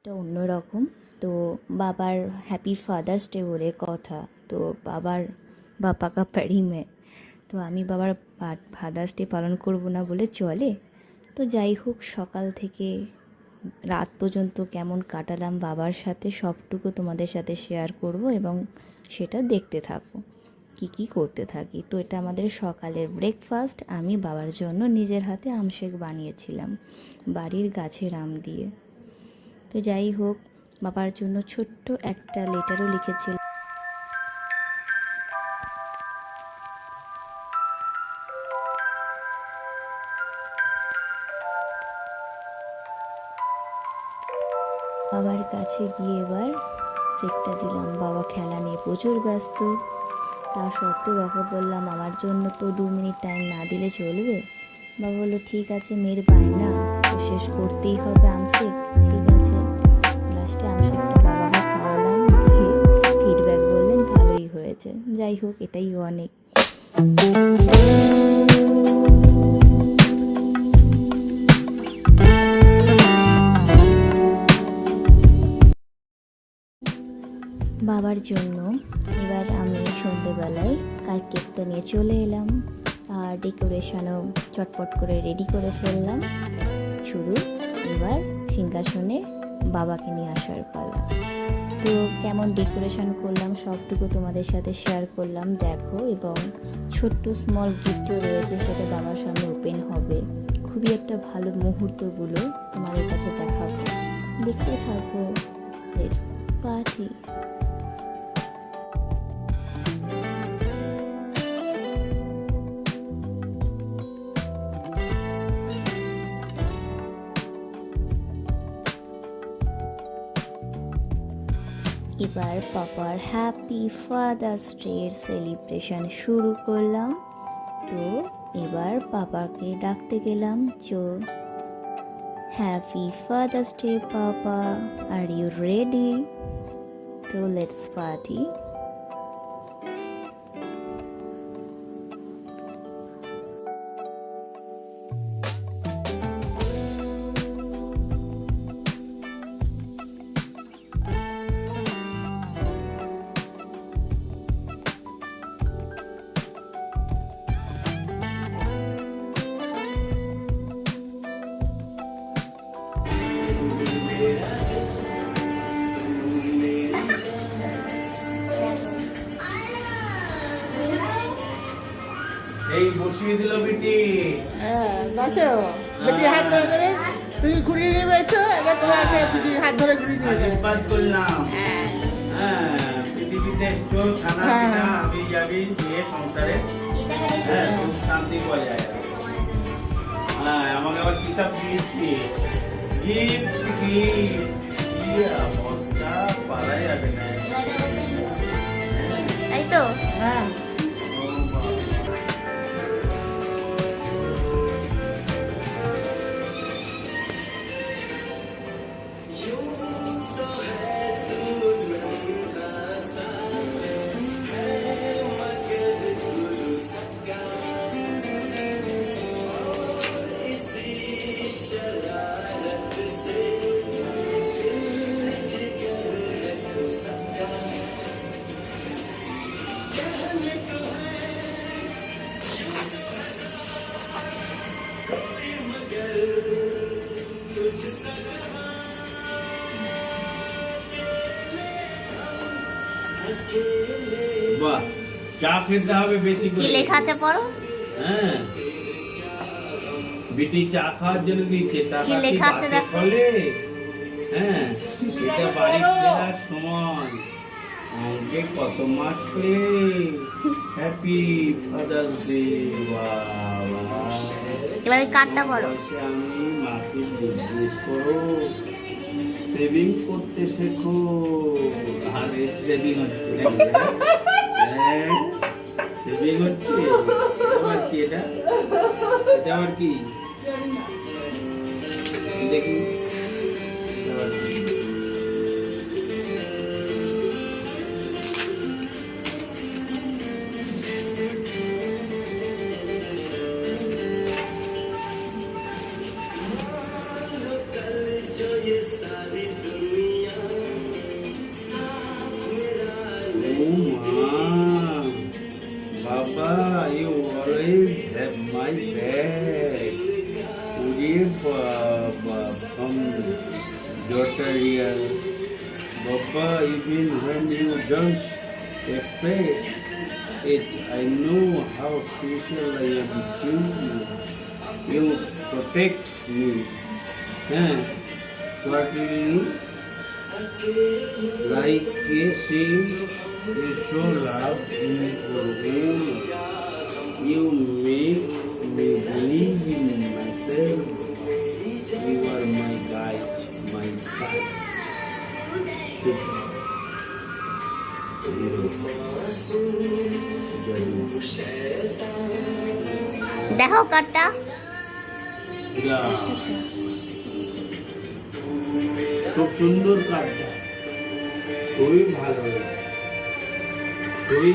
এটা অন্যরকম। তো বাবার হ্যাপি ফাদার্স ডে বলে কথা। তো বাবার বাপা কা প্যারি মে, তো আমি বাবার ফাদার্স ডে পালন করব না বলে চলে? তো যাই হোক, সকাল থেকে রাত পর্যন্ত কেমন কাটালাম বাবার সাথে সবটুকু তোমাদের সাথে শেয়ার করব এবং সেটা দেখতে থাকো কি কি করতে থাকি। তো এটা আমাদের সকালের ব্রেকফাস্ট। আমি বাবার জন্য নিজের হাতে আমশেক বানিয়েছিলাম বাড়ির গাছের আম দিয়ে। তো যাই হোক, বাবার জন্য ছোট্ট একটা লেটারও লিখেছিল। বাবার কাছে গিয়ে এবার সেটটা দিলাম। বাবা খেলা নিয়ে প্রচুর ব্যস্ত, তা সত্ত্বেও বাবাকে বললাম আমার জন্য তো 2 মিনিট টাইম না দিলে চলবে? বাবা বললো ঠিক আছে, মেয়ের বায়না তো শেষ করতেই হবে আমশেক, ঠিক আছে। লাস্টে আমশেকটা বাবাকে খাওয়ালাম, দিয়ে ফিডব্যাক বললেন ভালোই হয়েছে। যাই হোক, এটাই অনেক। বাবার জন্য এবার আমি সন্ধেবেলায় কেকটা নিয়ে চলে এলাম, আর ডেকোরেশনও চটপট করে রেডি করে ফেললাম। শুধু এবার সিংহাসনে বাবাকে নিয়ে আসার পালা। তো কেমন ডেকোরেশন করলাম সবটুকু তোমাদের সাথে শেয়ার করলাম, দেখো। এবং ছোট্ট স্মল গিফটও রয়েছে, সেটা বাবার সামনে ওপেন হবে। খুবই একটা ভালো মুহূর্তগুলো তোমাদের কাছে দেখাবো, দেখতে থাকো। Let's party. এবার পাপার হ্যাপি ফাদার্স ডের সেলিব্রেশন শুরু করলাম। তো এবার পাপাকে ডাকতে গেলাম, চো happy father's day papa, are you ready? তো লেটস পার্টি। এই বসিয়ে দিল বিটি। হ্যাঁ, বসো। বেটি হাত ধরে ধরে তুমি ঘুরিয়ে নিয়ে বেড়েছো, এবার তোমাকে বিটির হাত ধরে ঘুরিয়ে নিয়ে যাবে। আশীর্বাদ করলাম। হ্যাঁ। হ্যাঁ, পৃথিবীতে একটু খানা হ্যাঁ। পিনা আমি যাবি বিয়ে সংসারে। হ্যাঁ, সুখ শান্তি বজায় রাখ। হ্যাঁ, আমাকে আবার কি সব দিয়েছি? গিফট গিফট, কি অবস্থা, পারা যাবে না। তাই তো। হ্যাঁ। ও বাবা। বাহ, চা খেতে হবে বেশি কি করে। লেখা আছে পড়ো? হ্যাঁ, বিটি চা খাওয়ার জন্য দিচ্ছে, টাকা কি কি লেখা আছে বাসে দেখো? ফলে? হ্যাঁ, এটা বাড়ি ফেরার সময়। আজকে কত মাস পেলে? Happy father's day. বাবা, এবারে কার্ডটা পড়ো। বয়সে আমি মাকে জিজ্ঞেস করো, সেভিং করতে শেখো। আরে সেভিং হচ্ছে নাকি? হ্যাঁ, সেভিং হচ্ছে। আবার কি এটা? এটা আবার কি দেখি? আবার কি? daughter here. Papa, even when you don't expect it, I know how special I am to you. You protect me. What will you like a sin? You show love in your own. You make me believe in myself. You are my guide, my guide. দেখো কাটটা খুব সুন্দর কাজটা, খুবই ভালো, খুবই